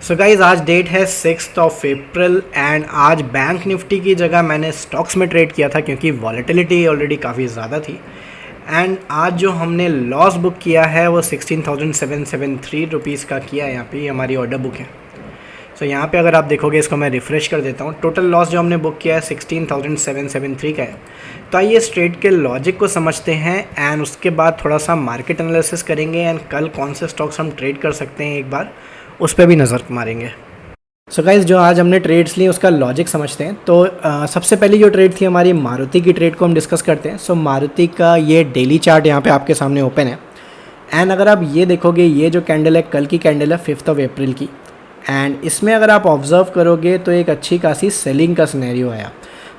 So guys आज date है 6 अप्रैल and आज बैंक निफ्टी की जगह मैंने स्टॉक्स में ट्रेड किया था क्योंकि वॉलेटिलिटी ऑलरेडी काफ़ी ज़्यादा थी। एंड आज जो हमने लॉस बुक किया है वो 16,773 रुपीज़ का किया है। यहाँ पे हमारी ऑर्डर बुक है। सो यहाँ पे अगर आप देखोगे, इसको मैं रिफ़्रेश कर देता हूँ, टोटल लॉस जो हमने बुक किया है 16,773 का है। तो आइए इस ट्रेड के लॉजिक को समझते हैं एंड उसके बाद थोड़ा सा मार्केट एनालिसिस करेंगे एंड कल कौन से स्टॉक्स हम ट्रेड कर सकते हैं एक बार उस पर भी नज़र मारेंगे। सो गाइज़ जो आज हमने ट्रेड्स ली उसका लॉजिक समझते हैं। तो सबसे पहली जो ट्रेड थी हमारी मारुति की ट्रेड को हम डिस्कस करते हैं। सो मारुति का ये डेली चार्ट यहाँ पे आपके सामने ओपन है एंड अगर आप ये देखोगे, ये जो कैंडल है कल की कैंडल है 5 अप्रैल की, एंड इसमें अगर आप ऑब्ज़र्व करोगे तो एक अच्छी खासी सेलिंग का सिनेरियो आया।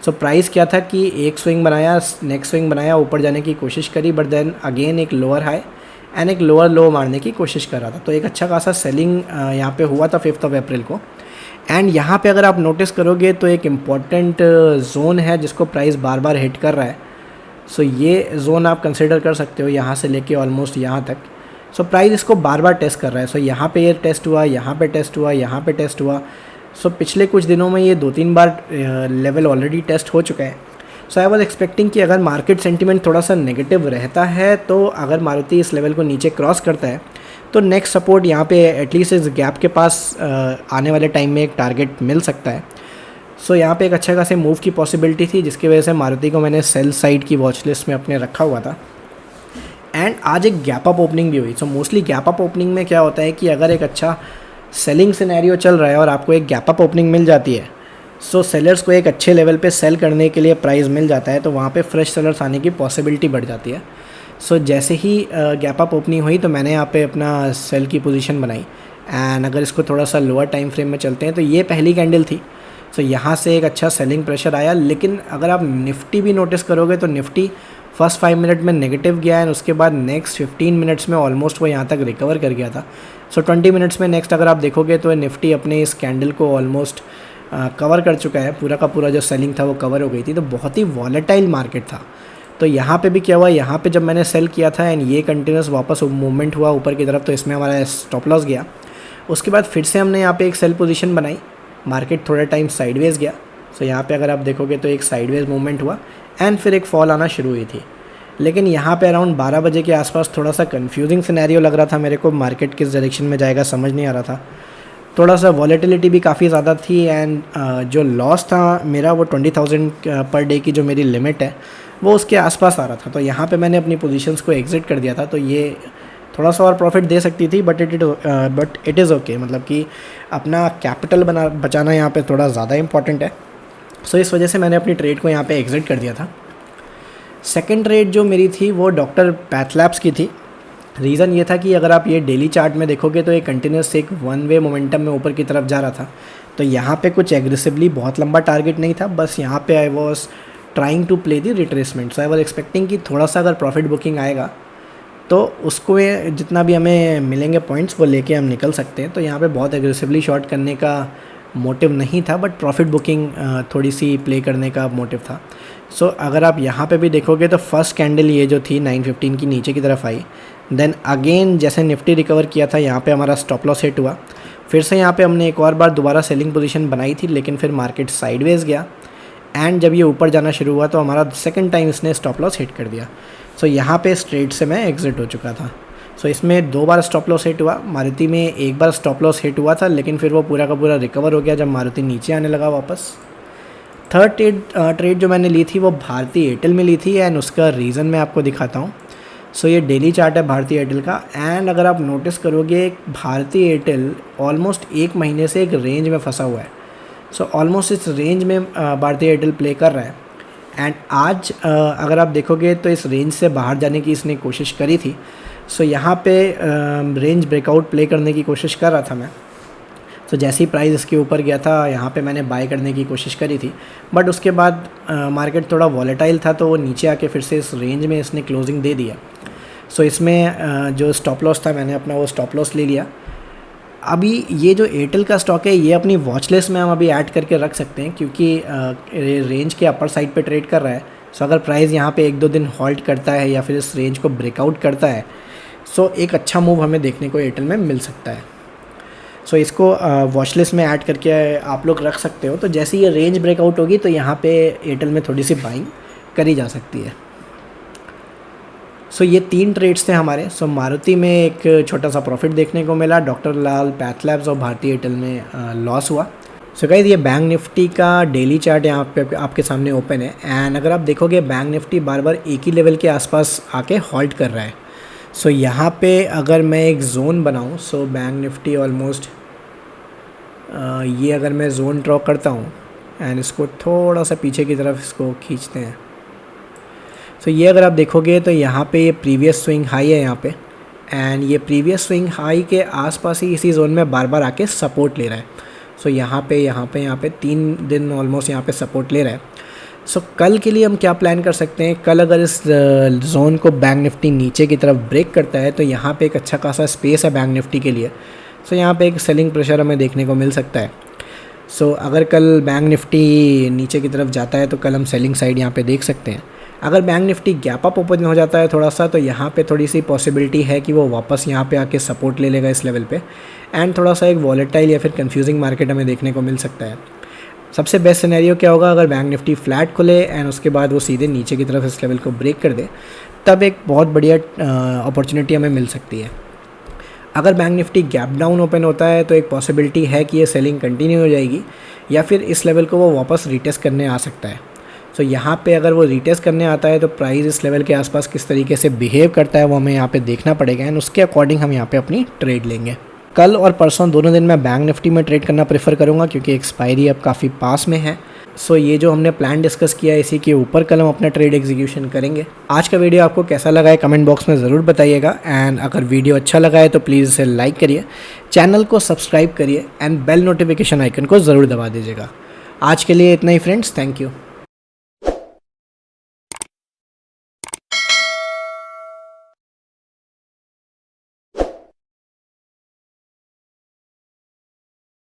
सो प्राइस क्या था कि एक स्विंग बनाया, नेक्स्ट स्विंग बनाया, ऊपर जाने की कोशिश करी, बट देन अगेन एक लोअर हाई एंड एक लोअर लो मारने की कोशिश कर रहा था। तो एक अच्छा खासा सेलिंग यहाँ पे हुआ था 5 अप्रैल को। एंड यहाँ पे अगर आप नोटिस करोगे तो एक इम्पॉर्टेंट जोन है जिसको प्राइस बार बार हिट कर रहा है। सो ये जोन आप कंसिडर कर सकते हो, यहाँ से लेके ऑलमोस्ट यहाँ तक। सो प्राइस इसको बार बार टेस्ट कर रहा है। सो यहाँ पे ये टेस्ट हुआ, यहाँ पे टेस्ट हुआ, यहाँ पे टेस्ट हुआ। सो पिछले कुछ दिनों में ये 2-3 बार लेवल ऑलरेडी टेस्ट हो चुका है। सो आई वॉज एक्सपेक्टिंग कि अगर मार्केट सेंटीमेंट थोड़ा सा नेगेटिव रहता है तो अगर मारुति इस लेवल को नीचे क्रॉस करता है तो नेक्स्ट सपोर्ट यहाँ पे एटलीस्ट इस गैप के पास आने वाले टाइम में एक टारगेट मिल सकता है। सो यहाँ पे एक अच्छा खासे मूव की पॉसिबिलिटी थी जिसकी वजह से मारुति को मैंने सेल साइड की वॉच लिस्ट में अपने रखा हुआ था। एंड आज एक गैप अप ओपनिंग भी हुई। So mostly gap up opening में क्या होता है कि अगर एक अच्छा सेलिंग सिनेरियो चल रहा है और आपको एक गैप अप ओपनिंग मिल जाती है, सो सेलर्स को एक अच्छे लेवल पे सेल करने के लिए प्राइस मिल जाता है, तो वहाँ पे फ्रेश सेलर्स आने की पॉसिबिलिटी बढ़ जाती है। सो जैसे ही गैप अप ओपनिंग हुई तो मैंने यहाँ पे अपना सेल की पोजीशन बनाई। एंड अगर इसको थोड़ा सा लोअर टाइम फ्रेम में चलते हैं तो ये पहली कैंडल थी। सो यहाँ से एक अच्छा सेलिंग प्रेशर आया, लेकिन अगर आप निफ्टी भी नोटिस करोगे तो निफ्टी फर्स्ट 5 मिनट में नेगेटिव गया है, उसके बाद नेक्स्ट 15 मिनट्स में ऑलमोस्ट वो यहाँ तक रिकवर कर गया था। सो 20 मिनट्स में नेक्स्ट अगर आप देखोगे तो निफ्टी अपने इस कैंडल को ऑलमोस्ट कवर कर चुका है। पूरा का पूरा जो सेलिंग था वो कवर हो गई थी। तो बहुत ही वॉलेटाइल मार्केट था। तो यहाँ पे भी क्या हुआ, यहाँ पे जब मैंने सेल किया था एंड ये कंटिन्यूस वापस मूवमेंट हुआ ऊपर की तरफ, तो इसमें हमारा स्टॉप लॉस गया। उसके बाद फिर से हमने यहाँ पे एक सेल पोजीशन बनाई, मार्केट थोड़ा टाइम साइडवेज गया। सो यहाँ पे अगर आप देखोगे तो एक साइडवेज मूवमेंट हुआ एंड फिर एक फॉल आना शुरू हुई थी। लेकिन यहाँ पे अराउंड 12 बजे के आसपास थोड़ा सा कन्फ्यूजिंग सिनेरियो लग रहा था मेरे को, मार्केट किस डायरेक्शन में जाएगा समझ नहीं आ रहा था। थोड़ा सा वॉलेटिलिटी भी काफ़ी ज़्यादा थी एंड जो लॉस था मेरा वो 20,000 पर डे की जो मेरी लिमिट है वो उसके आसपास आ रहा था। तो यहाँ पे मैंने अपनी पोजीशंस को एग्जिट कर दिया था। तो ये थोड़ा सा और प्रॉफिट दे सकती थी, बट इट इज़ ओके। मतलब कि अपना कैपिटल बचाना यहाँ पे थोड़ा ज़्यादा इंपॉर्टेंट है। सो इस वजह से मैंने अपनी ट्रेड को यहाँ पे एग्जिट कर दिया था। सेकेंड ट्रेड जो मेरी थी वो डॉक्टर पैथलैब्स की थी। रीज़न ये था कि अगर आप ये डेली चार्ट में देखोगे तो ये कंटिन्यूस एक वन वे मोमेंटम में ऊपर की तरफ जा रहा था। तो यहाँ पे कुछ एग्रेसिवली बहुत लंबा टारगेट नहीं था, बस यहाँ पे I was trying to play the retracement. So I was expecting कि थोड़ा सा अगर प्रॉफिट बुकिंग आएगा तो उसको जितना भी हमें मिलेंगे पॉइंट्स वो लेके हम निकल सकते हैं। तो यहाँ पे बहुत एग्रेसिवली शॉर्ट करने का मोटिव नहीं था, बट प्रॉफिट बुकिंग थोड़ी सी प्ले करने का मोटिव था। सो अगर आप यहाँ पे भी देखोगे तो फर्स्ट कैंडल ये जो थी 915 की नीचे की तरफ आई, देन अगेन जैसे निफ्टी रिकवर किया था यहाँ पे हमारा स्टॉप लॉस हिट हुआ। फिर से यहाँ पे हमने एक और बार दोबारा सेलिंग पोजीशन बनाई थी, लेकिन फिर मार्केट साइडवेज गया एंड जब ये ऊपर जाना शुरू हुआ तो हमारा सेकंड टाइम इसने स्टॉप लॉस हिट कर दिया। सो यहाँ पे इस ट्रेड से मैं एग्जिट हो चुका था। सो इसमें 2 बार स्टॉप लॉस हिट हुआ, मारुति में एक बार स्टॉप लॉस हिट हुआ था, लेकिन फिर वो पूरा का पूरा रिकवर हो गया जब मारुति नीचे आने लगा वापस। थर्ड ट्रेड जो मैंने ली थी वो भारती एयरटेल में ली थी एंड उसका रीज़न मैं आपको दिखाता हूँ। सो ये डेली चार्ट है भारती एयरटेल का एंड अगर आप नोटिस करोगे भारती एयरटेल ऑलमोस्ट 1 महीने से एक रेंज में फंसा हुआ है। सो ऑलमोस्ट इस रेंज में भारती एयरटेल प्ले कर रहा है एंड आज अगर आप देखोगे तो इस रेंज से बाहर जाने की इसने कोशिश करी थी। सो यहाँ पे रेंज ब्रेकआउट प्ले करने की कोशिश कर रहा था मैं। तो जैसे ही प्राइस इसके ऊपर गया था यहाँ पे मैंने बाय करने की कोशिश करी थी, बट उसके बाद मार्केट थोड़ा वॉलेटाइल था तो वो नीचे आके फिर से इस रेंज में इसने क्लोजिंग दे दिया। सो इसमें जो स्टॉप लॉस था मैंने अपना वो स्टॉप लॉस ले लिया। अभी ये जो एयरटेल का स्टॉक है ये अपनी वॉच लिस्ट में हम अभी ऐड करके रख सकते हैं क्योंकि रेंज के अपर साइड पे ट्रेड कर रहा है। सो अगर प्राइस यहाँ पे 1-2 दिन हॉल्ट करता है या फिर इस रेंज को ब्रेकआउट करता है, सो एक अच्छा मूव हमें देखने को एयरटेल में मिल सकता है। सो इसको वॉच लिस्ट में ऐड करके आप लोग रख सकते हो। तो जैसे ये रेंज ब्रेकआउट होगी तो यहाँ पे एयरटेल में थोड़ी सी बाइंग करी जा सकती है। सो ये 3 ट्रेड्स थे हमारे। सो मारुति में एक छोटा सा प्रॉफिट देखने को मिला, डॉक्टर लाल, पैथ लैब्स और भारतीय एयरटेल में लॉस हुआ। सो गाइस ये बैंक निफ्टी का डेली चार्ट यहाँ पे आपके सामने ओपन है एंड अगर आप देखोगे बैंक निफ्टी बार बार एक ही लेवल के आसपास आके हॉल्ट कर रहा है। सो यहाँ पे अगर मैं एक जोन बनाऊँ, सो बैंक निफ्टी ऑलमोस्ट ये अगर मैं जोन ड्रॉ करता हूँ एंड इसको थोड़ा सा पीछे की तरफ इसको खींचते हैं, तो ये अगर आप देखोगे तो यहाँ पे ये प्रीवियस स्विंग हाई है यहाँ पे एंड ये प्रीवियस स्विंग हाई के आसपास ही इसी जोन में बार बार आके सपोर्ट ले रहा है। सो यहाँ पे 3 दिन ऑलमोस्ट यहाँ पे सपोर्ट ले रहा है। सो कल के लिए हम क्या प्लान कर सकते हैं, कल अगर इस जोन को बैंक निफ्टी नीचे की तरफ ब्रेक करता है तो यहाँ पे एक अच्छा खासा स्पेस है बैंक निफ्टी के लिए। सो यहाँ पे एक सेलिंग प्रेशर हमें देखने को मिल सकता है। सो अगर कल बैंक निफ्टी नीचे की तरफ जाता है तो कल हम सेलिंग साइड यहाँ पे देख सकते हैं। अगर bank Nifty gap up open हो जाता है थोड़ा सा, तो यहाँ पे थोड़ी सी पॉसिबिलिटी है कि वो वापस यहाँ पे आके सपोर्ट ले लेगा इस लेवल पे एंड थोड़ा सा एक वॉलेटाइल या फिर कंफ्यूजिंग मार्केट हमें देखने को मिल सकता है। सबसे बेस्ट सिनेरियो क्या होगा, अगर बैंक निफ्टी फ्लैट खुले एंड उसके बाद वो सीधे नीचे की तरफ इस लेवल को ब्रेक कर दे, तब एक बहुत बढ़िया अपॉर्चुनिटी हमें मिल सकती है। अगर bank Nifty gap down open होता है तो एक पॉसिबिलिटी है कि ये सेलिंग कंटिन्यू हो जाएगी या फिर इस लेवल को वो वापस रिटेस्ट करने आ सकता है। सो यहाँ पे अगर वो रिटेस्ट करने आता है तो प्राइस इस लेवल के आसपास किस तरीके से बिहेव करता है वो हमें यहाँ पे देखना पड़ेगा एंड उसके अकॉर्डिंग हम यहाँ पे अपनी ट्रेड लेंगे। कल और परसों दोनों दिन मैं बैंक निफ्टी में ट्रेड करना प्रेफर करूँगा क्योंकि एक्सपायरी अब काफ़ी पास में है। सो ये जो हमने प्लान डिस्कस किया इसी के ऊपर कल हम अपना ट्रेड एग्जीक्यूशन करेंगे। आज का वीडियो आपको कैसा लगा है कमेंट बॉक्स में ज़रूर बताइएगा एंड अगर वीडियो अच्छा लगा है तो प्लीज़ इसे लाइक करिए, चैनल को सब्सक्राइब करिए एंड बेल नोटिफिकेशन आइकन को ज़रूर दबा दीजिएगा। आज के लिए इतना ही फ्रेंड्स, थैंक यू।